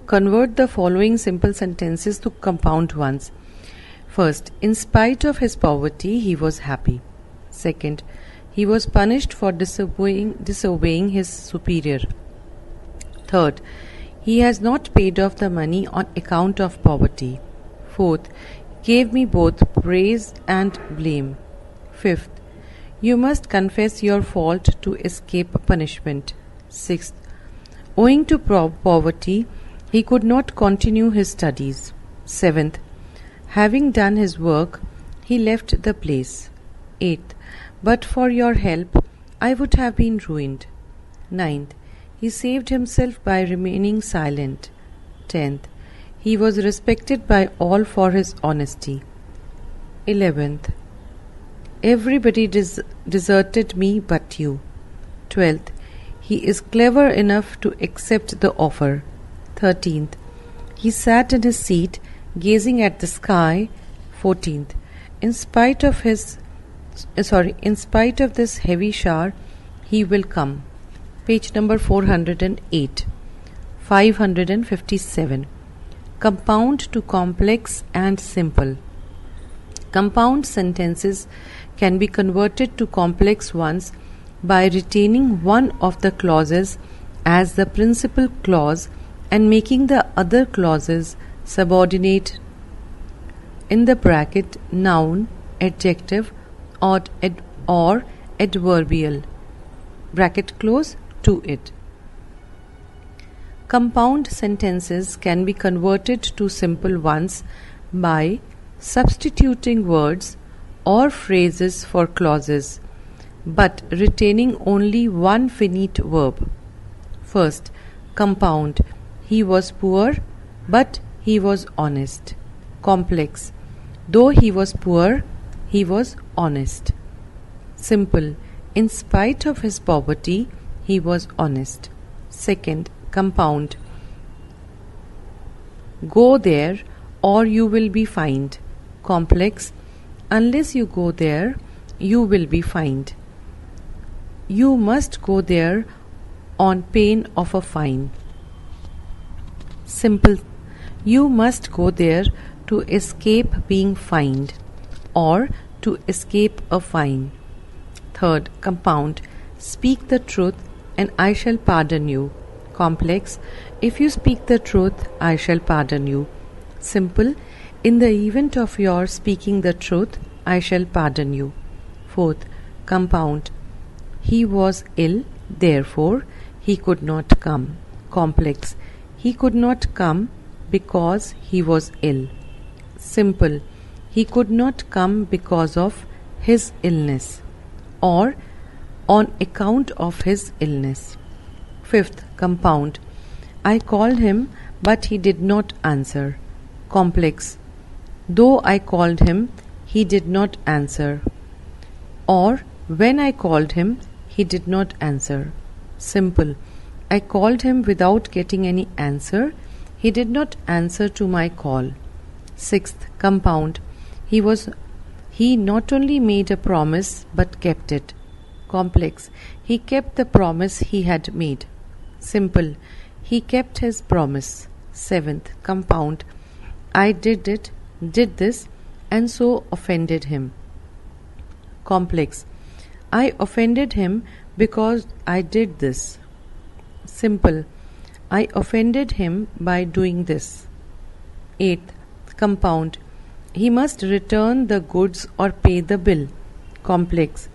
convert the following simple sentences to compound ones. First, in spite of his poverty, he was happy. Second, he was punished for disobeying his superior. Third, he has not paid off the money on account of poverty. Fourth, gave me both praise and blame. Fifth, you must confess your fault to escape punishment. Sixth, owing to poverty, he could not continue his studies. Seventh, having done his work, he left the place. Eighth, but for your help, I would have been ruined. Ninth, he saved himself by remaining silent. 10th, he was respected by all for his honesty. 11th, everybody deserted me but you. 12th, he is clever enough to accept the offer. 13th, he sat in his seat gazing at the sky. 14th, in spite of this heavy shower, he will come. Page number 408. 557. Compound to complex and simple. Compound sentences can be converted to complex ones by retaining one of the clauses as the principal clause and making the other clauses subordinate in the bracket noun, adjective or adverbial bracket close to it. Compound sentences can be converted to simple ones by substituting words or phrases for clauses, but retaining only one finite verb. First, compound. He was poor, but he was honest. Complex. Though he was poor, he was honest. Simple. In spite of his poverty, he was honest. Second, compound. Go there or you will be fined. Complex. Unless you go there, you will be fined. You must go there on pain of a fine. Simple. You must go there to escape being fined or to escape a fine. Third, compound. Speak the truth and I shall pardon you. Complex. If you speak the truth, I shall pardon you. Simple. In the event of your speaking the truth, I shall pardon you. Fourth, compound. He was ill, therefore he could not come. Complex. He could not come because he was ill. Simple. He could not come because of his illness or on account of his illness. Fifth, compound. I called him, but he did not answer. Complex. Though I called him, he did not answer. Or when I called him, he did not answer. Simple. I called him without getting any answer. He did not answer to my call. Sixth, compound. He not only made a promise but kept it. Complex. He kept the promise he had made. Simple. He kept his promise. Seventh, compound. I did this, and so offended him. Complex. I offended him because I did this. Simple. I offended him by doing this. Eighth, compound. He must return the goods or pay the bill. Complex.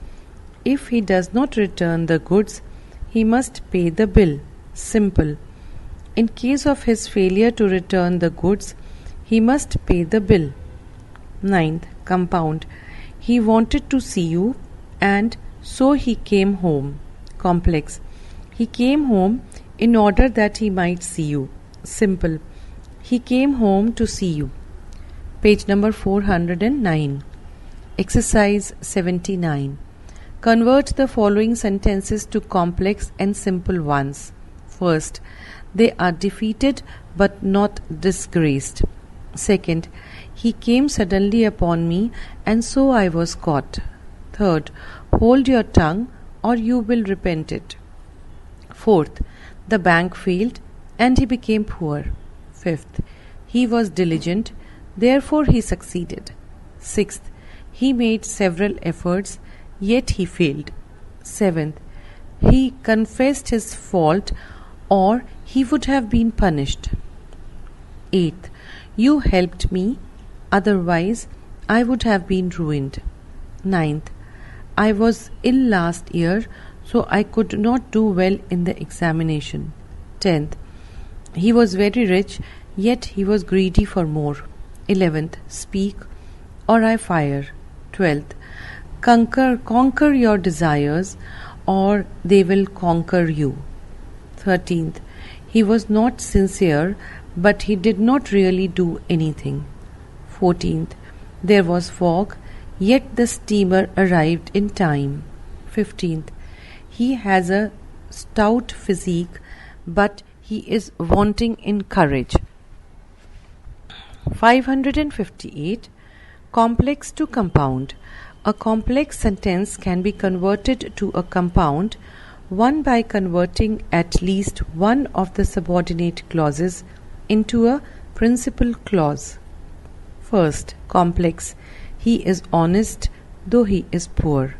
If he does not return the goods, he must pay the bill. Simple. In case of his failure to return the goods, he must pay the bill. Ninth, compound. He wanted to see you, and so he came home. Complex. He came home in order that he might see you. Simple. He came home to see you. Page number 409. Exercise 79. Convert the following sentences to complex and simple ones. First, they are defeated but not disgraced. Second, he came suddenly upon me, and so I was caught. Third, hold your tongue or you will repent it. Fourth, the bank failed and he became poor. Fifth, he was diligent, therefore he succeeded. Sixth, he made several efforts, yet he failed. Seventh, he confessed his fault, or he would have been punished. Eighth, you helped me, otherwise I would have been ruined. Ninth, I was ill last year, so I could not do well in the examination. 10th, he was very rich, yet he was greedy for more. 11th, speak, or I fire. 12th, conquer your desires, or they will conquer you. 13th, he was not sincere, but he did not really do anything. 14th, there was fog, yet the steamer arrived in time. 15th, he has a stout physique, but he is wanting in courage. 558. Complex to compound. A complex sentence can be converted to a compound, one by converting at least one of the subordinate clauses into a principal clause. First, complex. He is honest, though he is poor.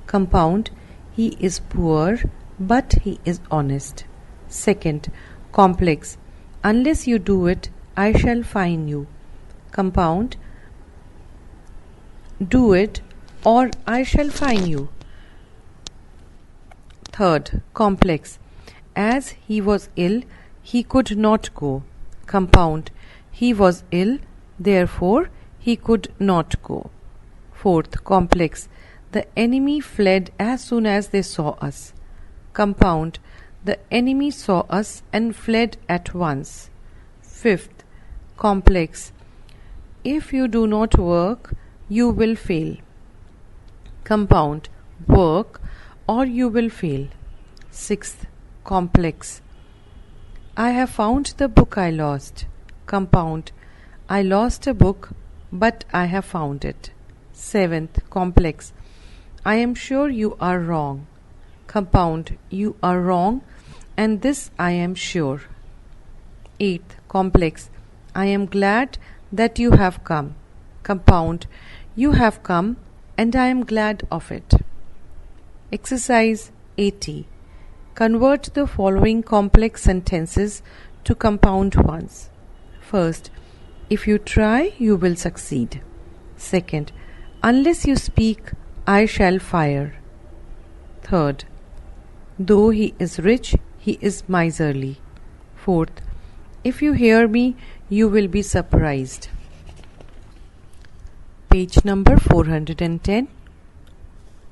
Compound. He is poor, but he is honest. Second, complex. Unless you do it, I shall fine you. Compound. Do it, or I shall fine you. Third, complex. As he was ill, he could not go. Compound. He was ill, therefore he could not go. Fourth, complex. The enemy fled as soon as they saw us. Compound. The enemy saw us and fled at once. Fifth, complex. If you do not work, you will fail. Compound. Work, or you will fail. Sixth, complex. I have found the book I lost. Compound. I lost a book, but I have found it. Seventh, complex. I am sure you are wrong. Compound. You are wrong, and this I am sure. Eighth, complex. I am glad that you have come. Compound. You have come, and I am glad of it. Exercise 80. Convert the following complex sentences to compound ones. First, if you try, you will succeed. Second, unless you speak, I shall fire. Third, though he is rich, he is miserly. Fourth, if you hear me, you will be surprised. Page number 410.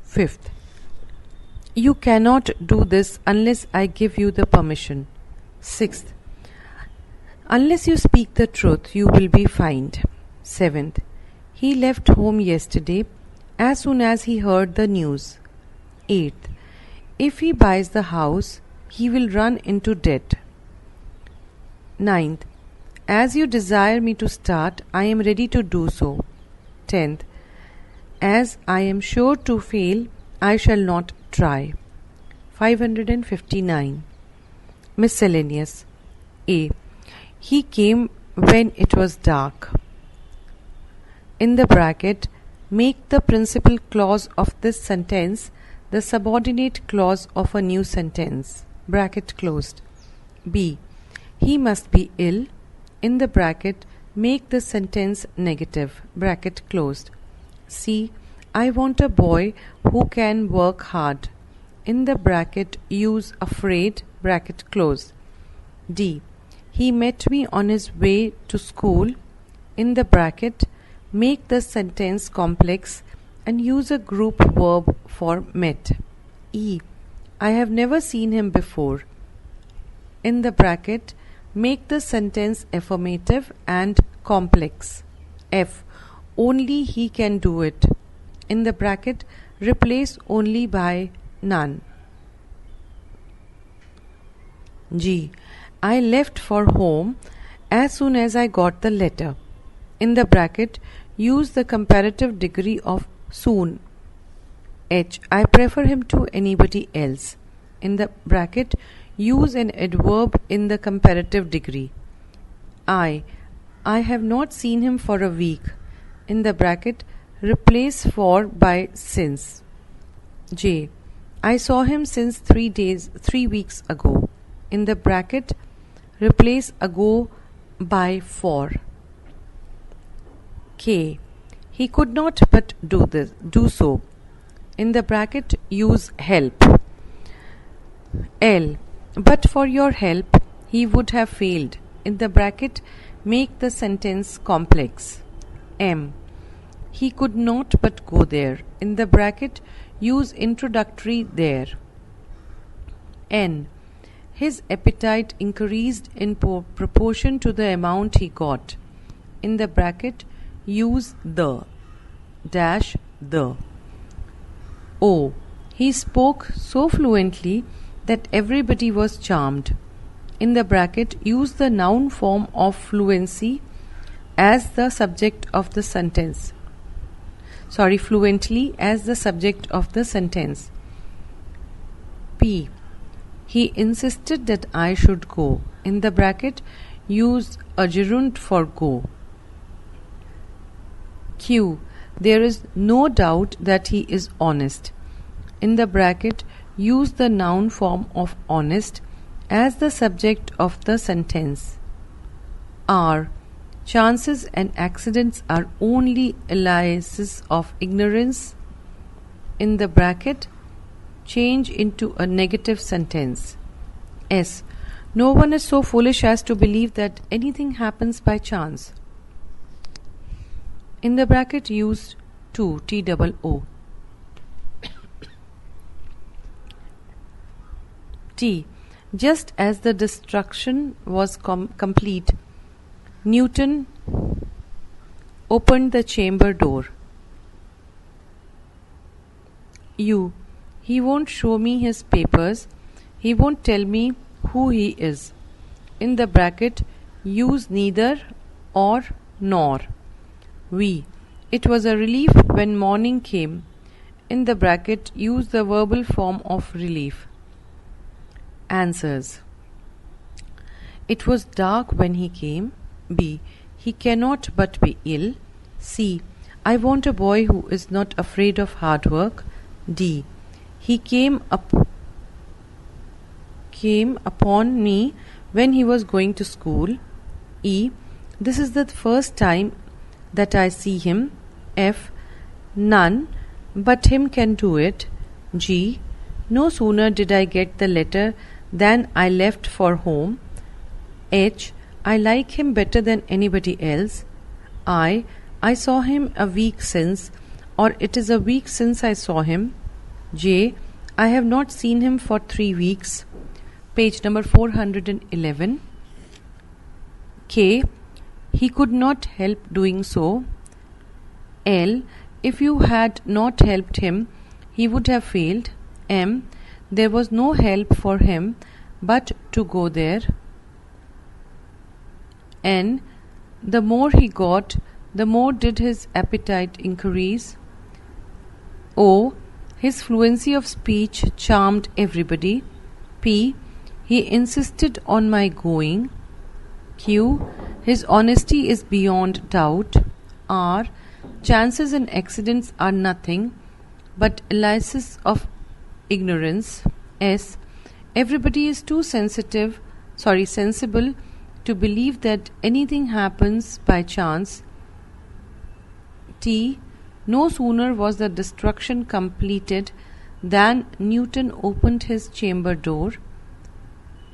Fifth, you cannot do this unless I give you the permission. Sixth, unless you speak the truth, you will be fined. Seventh, he left home yesterday as soon as he heard the news. Eighth, if he buys the house, he will run into debt. Ninth, as you desire me to start, I am ready to do so. 10th, as I am sure to fail, I shall not try. 559. Miscellaneous. A. He came when it was dark. In the bracket, make the principal clause of this sentence the subordinate clause of a new sentence. Bracket closed. B. He must be ill. In the bracket, make the sentence negative. Bracket closed. C. I want a boy who can work hard. In the bracket, use afraid. Bracket closed. D. He met me on his way to school. In the bracket, make the sentence complex and use a group verb for met. E. I have never seen him before. In the bracket, make the sentence affirmative and complex. F. Only he can do it. In the bracket, replace only by none. G. I left for home as soon as I got the letter. In the bracket, use the comparative degree of soon. H. I prefer him to anybody else. In the bracket, use an adverb in the comparative degree. I. I have not seen him for a week. In the bracket, replace for by since. J. I saw him since 3 weeks ago. In the bracket, replace ago by for. K. He could not but do so. In the bracket, use help. L. But for your help, he would have failed. In the bracket, make the sentence complex. M. He could not but go there. In the bracket, use introductory there. N. His appetite increased in proportion to the amount he got. In the bracket, use the dash the. O. He spoke so fluently that everybody was charmed. In the bracket, use the noun form of fluency as the subject of the sentence. Fluently as the subject of the sentence. P. He insisted that I should go. In the bracket, use a gerund for go. Q. There is no doubt that he is honest. In the bracket, use the noun form of honest as the subject of the sentence. R. Chances and accidents are only aliases of ignorance. In the bracket, change into a negative sentence. S. No one is so foolish as to believe that anything happens by chance. In the bracket, use to, T-O-O. T. Just as the destruction was complete, Newton opened the chamber door. U. He won't show me his papers. He won't tell me who he is. In the bracket, use neither or nor. V. It was a relief when morning came. In the bracket, use the verbal form of relief. Answers. It was dark when he came. B. He cannot but be ill. C. I want a boy who is not afraid of hard work. D. He came upon me when he was going to school. E. This is the first time that I see him. F. None but him can do it. G. No sooner did I get the letter than I left for home. H. I like him better than anybody else. I saw him a week since, or it is a week since I saw him. J. I have not seen him for 3 weeks. Page number 411. K. He could not help doing so. L. If you had not helped him, he would have failed. M. There was no help for him but to go there. N. The more he got, the more did his appetite increase. O. His fluency of speech charmed everybody. P. He insisted on my going. Q. His honesty is beyond doubt. R. Chances and accidents are nothing but aliases of ignorance. S. Everybody is too sensible to believe that anything happens by chance. T. No sooner was the destruction completed than Newton opened his chamber door.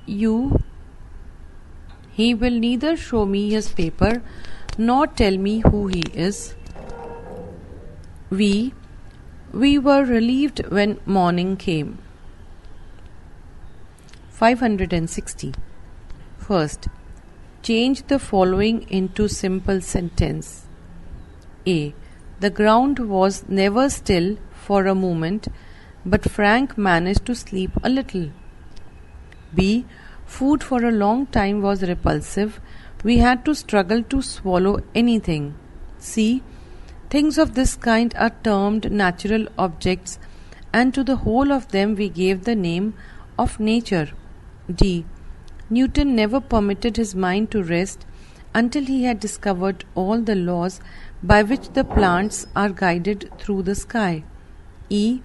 U. He will neither show me his paper nor tell me who he is. V. We were relieved when morning came. 560. First, change the following into simple sentence. A. The ground was never still for a moment, but Frank managed to sleep a little. B. Food for a long time was repulsive. We had to struggle to swallow anything. C. Things of this kind are termed natural objects, and to the whole of them we gave the name of nature. D. Newton never permitted his mind to rest until he had discovered all the laws by which the plants are guided through the sky. E.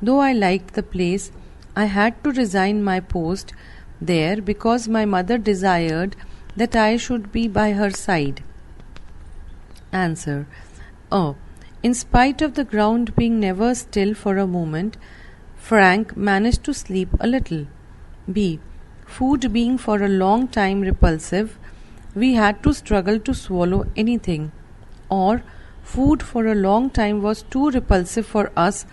Though I liked the place, I had to resign my post there because my mother desired that I should be by her side. Answer. Oh, in spite of the ground being never still for a moment, Frank managed to sleep a little. B. Food being for a long time repulsive, we had to struggle to swallow anything. Or, food for a long time was too repulsive for us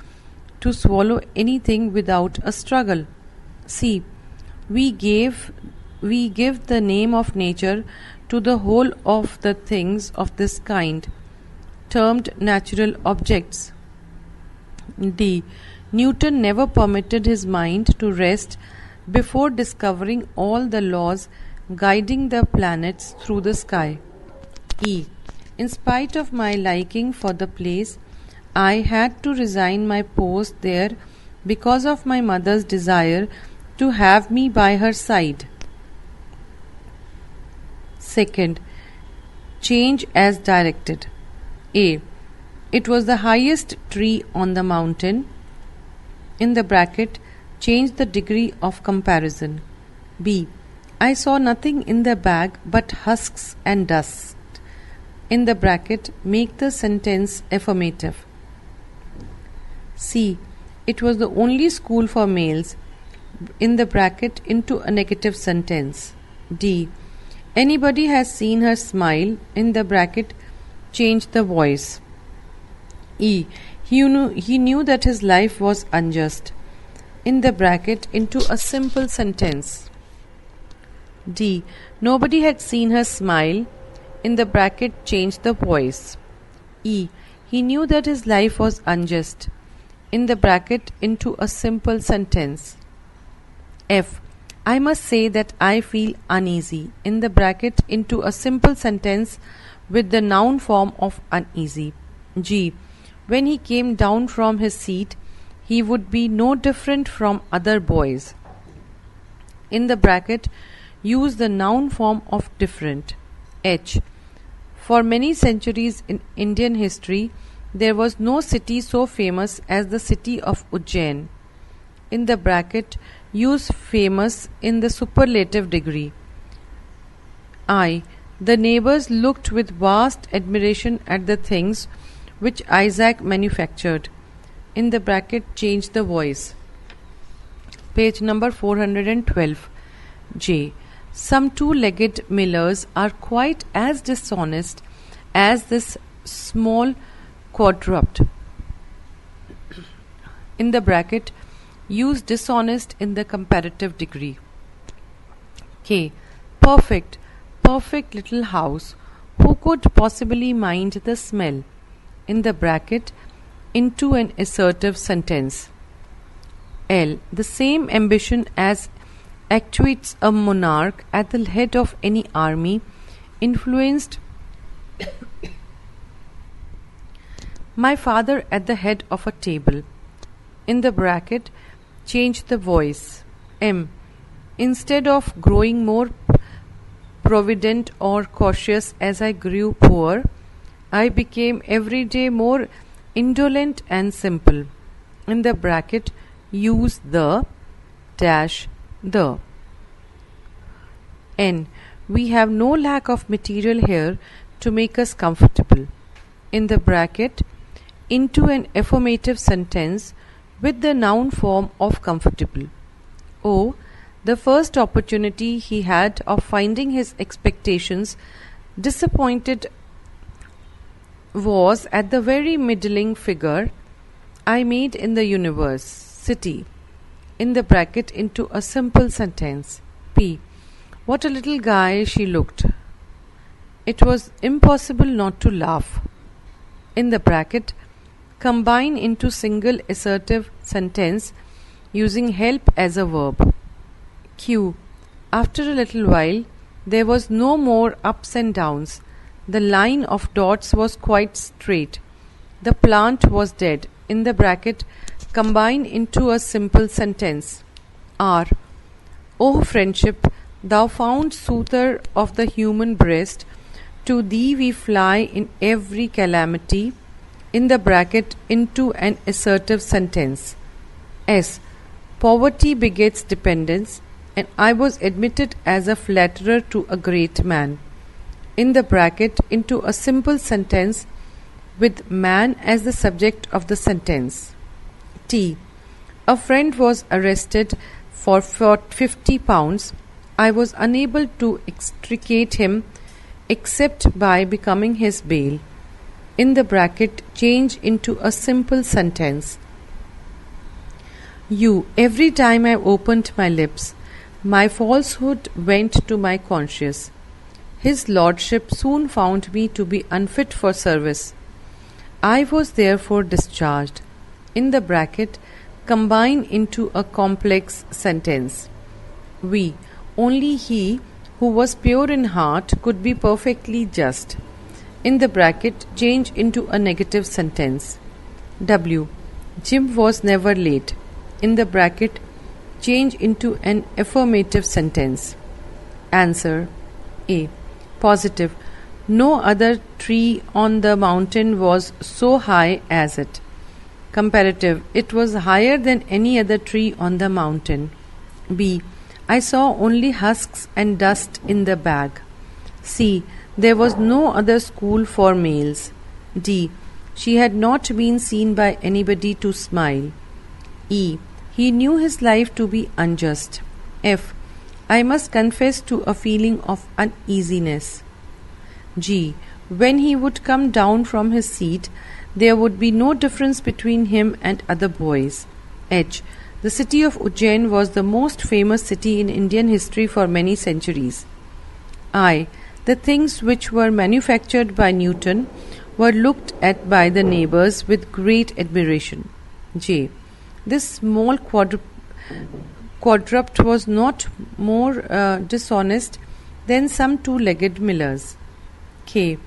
to swallow anything without a struggle. C. We give the name of nature to the whole of the things of this kind, termed natural objects. D. Newton never permitted his mind to rest before discovering all the laws guiding the planets through the sky. E. In spite of my liking for the place, I had to resign my post there because of my mother's desire to have me by her side. Second, change as directed. A. It was the highest tree on the mountain. In the bracket, change the degree of comparison. B. I saw nothing in the bag but husks and dust. In the bracket, make the sentence affirmative. C. It was the only school for males. In the bracket, into a negative sentence. D. Anybody has seen her smile. In the bracket, change the voice. E. He knew that his life was unjust. In the bracket, into a simple sentence. D. Nobody had seen her smile. In the bracket, change the voice. E. He knew that his life was unjust. In the bracket, into a simple sentence. F. I must say that I feel uneasy. In the bracket, into a simple sentence with the noun form of uneasy. G. When he came down from his seat, he would be no different from other boys. In the bracket, use the noun form of different. H. For many centuries in Indian history, there was no city so famous as the city of Ujjain. In the bracket, use famous in the superlative degree. I. The neighbors looked with vast admiration at the things which Isaac manufactured. In the bracket, change the voice. Page number 412. J. Some two-legged millers are quite as dishonest as this small quadruped. In the bracket, use dishonest in the comparative degree. K. Perfect little house. Who could possibly mind the smell? In the bracket, into an assertive sentence. L. The same ambition as actuates a monarch at the head of any army influenced my father at the head of a table. In the bracket, change the voice. M. Instead of growing more provident or cautious as I grew poor, I became every day more indolent and simple. In the bracket, use the dash the. N. We have no lack of material here to make us comfortable. In the bracket, into an affirmative sentence with the noun form of comfortable. O. The first opportunity he had of finding his expectations disappointed was at the very middling figure I made in the university. In the bracket, into a simple sentence. P. What a little guy she looked. It was impossible not to laugh. In the bracket, combine into single assertive sentence using help as a verb. Q. After a little while, there was no more ups and downs. The line of dots was quite straight. The plant was dead. In the bracket, combine into a simple sentence. R. O friendship, thou fond soother of the human breast, To thee we fly in every calamity, in the bracket into an assertive sentence. S. Poverty begets dependence, and I was admitted as a flatterer to a great man. In the bracket into a simple sentence with man as the subject of the sentence. T. A friend was arrested for £50. I was unable to extricate him except by becoming his bail. In the bracket change into a simple sentence. U. Every time I opened my lips, my falsehood went to my conscience. His lordship soon found me to be unfit for service. I was therefore discharged. In the bracket combine into a complex sentence. V. Only he who was pure in heart could be perfectly just. In the bracket change into a negative sentence. W. Jim was never late. In the bracket change into an affirmative sentence. Answer. A. Positive. No other tree on the mountain was so high as it. Comparative. It was higher than any other tree on the mountain. B. I saw only husks and dust in the bag. C. There was no other school for males. D. She had not been seen by anybody to smile. E. He knew his life to be unjust. F. I must confess to a feeling of uneasiness. G. When he would come down from his seat, there would be no difference between him and other boys. H. The city of Ujjain was the most famous city in Indian history for many centuries. I. The things which were manufactured by Newton were looked at by the neighbors with great admiration. J. This small quadruped was not more dishonest than some two-legged millers. K.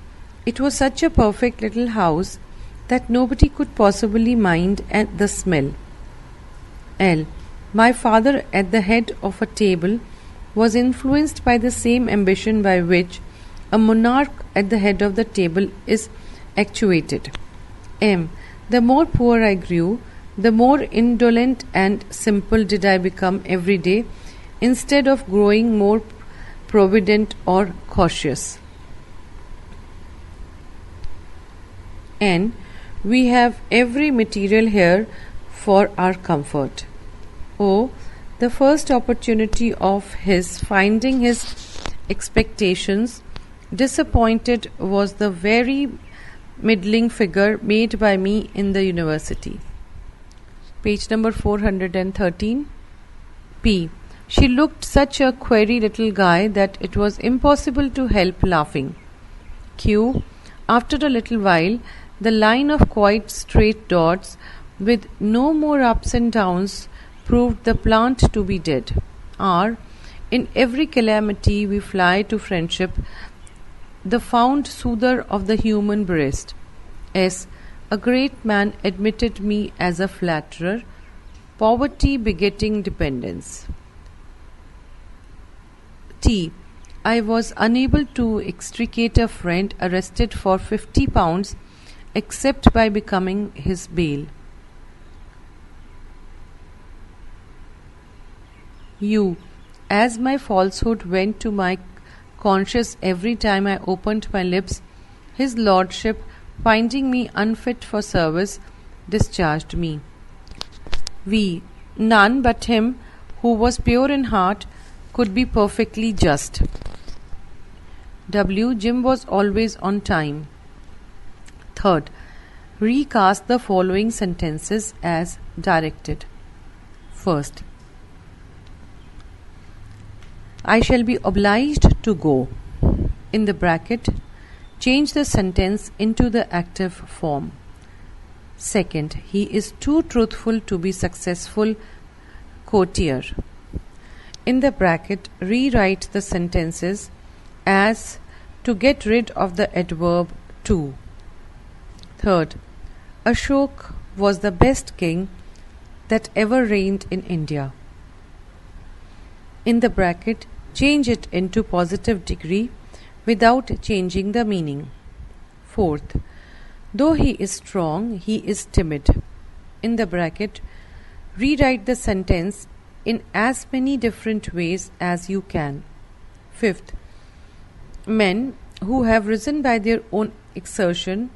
It was such a perfect little house that nobody could possibly mind the smell. L. My father, at the head of a table, was influenced by the same ambition by which a monarch at the head of the table is actuated. M. The more poor I grew, the more indolent and simple did I become every day, instead of growing more provident or cautious. N. We have every material here for our comfort. O. The first opportunity of his finding his expectations disappointed was the very middling figure made by me in the university. Page number 413. P. She looked such a query little guy that it was impossible to help laughing. Q. After a little while, the line of quite straight dots with no more ups and downs proved the plant to be dead. R. In every calamity we fly to friendship, the fond soother of the human breast. S. A great man admitted me as a flatterer, poverty begetting dependence. T. I was unable to extricate a friend arrested for £50 except by becoming his bail. U. As my falsehood went to my conscience every time I opened my lips, his lordship, finding me unfit for service, discharged me. V. None but him who was pure in heart could be perfectly just. W. Jim was always on time. Third, recast the following sentences as directed. First, I shall be obliged to go. In the bracket, change the sentence into the active form. Second, he is too truthful to be successful courtier. In the bracket, rewrite the sentences as to get rid of the adverb to. Third, Ashok was the best king that ever reigned in India. In the bracket, change it into positive degree without changing the meaning. Fourth, though he is strong, he is timid. In the bracket, rewrite the sentence in as many different ways as you can. Fifth, men who have risen by their own exertion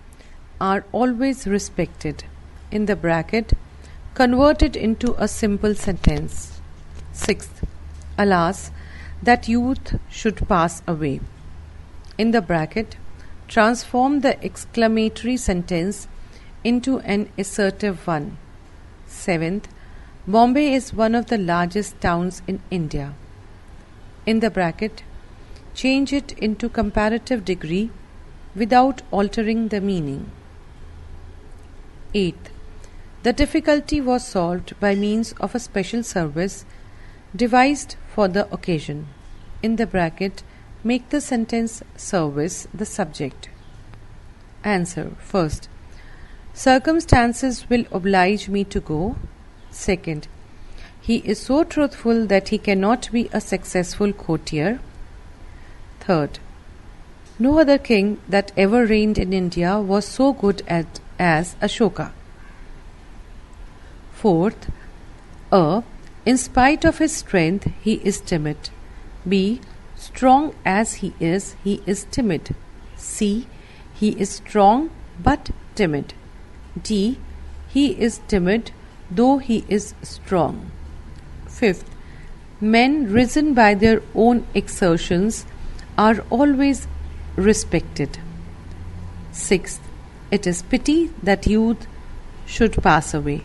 are always respected. In the bracket, convert it into a simple sentence. Sixth, alas, that youth should pass away. In the bracket, transform the exclamatory sentence into an assertive one. Seventh, Bombay is one of the largest towns in India. In the bracket, change it into comparative degree without altering the meaning. Eighth, the difficulty was solved by means of a special service devised for the occasion. In the bracket, make the sentence service the subject. Answer. First, circumstances will oblige me to go. Second, he is so truthful that he cannot be a successful courtier. Third, no other king that ever reigned in India was so good as Ashoka. Fourth, in spite of his strength, he is timid. B, strong as he is timid. C, he is strong but timid. D, he is timid though he is strong. Fifth, men risen by their own exertions are always respected. Sixth, it is pity that youth should pass away.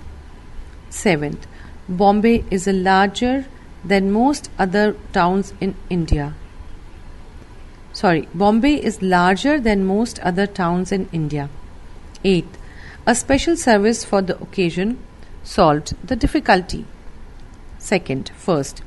Seventh, Bombay is larger than most other towns in India. Bombay is larger than most other towns in India. Eighth, a special service for the occasion solved the difficulty. Second, first,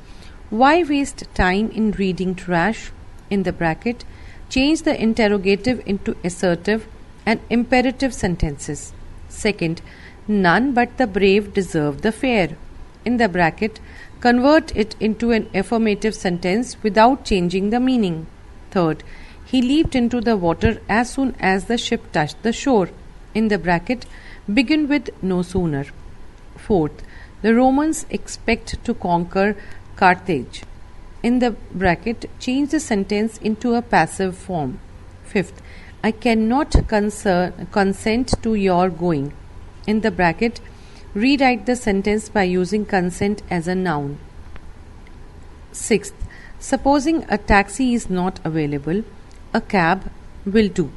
why waste time in reading trash? In the bracket, change the interrogative into assertive and imperative sentences. Second, none but the brave deserve the fair. In the bracket, convert it into an affirmative sentence without changing the meaning. Third, he leaped into the water as soon as the ship touched the shore. In the bracket, begin with no sooner. Fourth, the Romans expect to conquer Carthage. In the bracket, change the sentence into a passive form. Fifth, I cannot consent to your going. In the bracket, rewrite the sentence by using consent as a noun. Sixth, supposing a taxi is not available, a cab will do.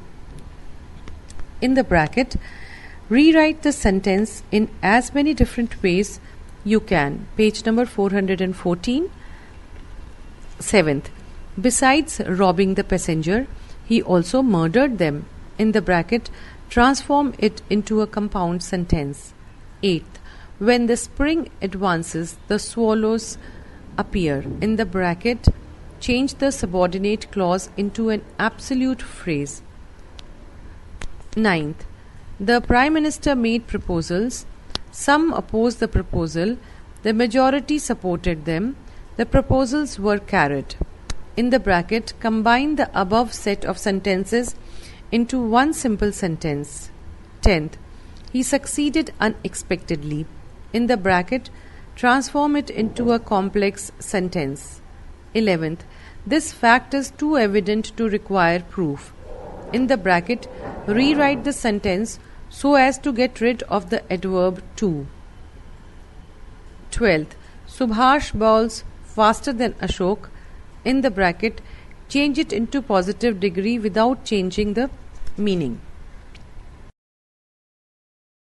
In the bracket, rewrite the sentence in as many different ways you can. Page number 414. Seventh, besides robbing the passenger, he also murdered them. In the bracket, transform it into a compound sentence. Eighth, when the spring advances, the swallows appear. In the bracket, change the subordinate clause into an absolute phrase. Ninth, the Prime Minister made proposals. Some opposed the proposal. The majority supported them. The proposals were carried. In the bracket, combine the above set of sentences into one simple sentence. 10th, he succeeded unexpectedly. In the bracket, transform it into a complex sentence. 11th, this fact is too evident to require proof. In the bracket, rewrite the sentence so as to get rid of the adverb to. 12th, Subhash bowls faster than Ashok. In the bracket, change it into positive degree without changing the meaning.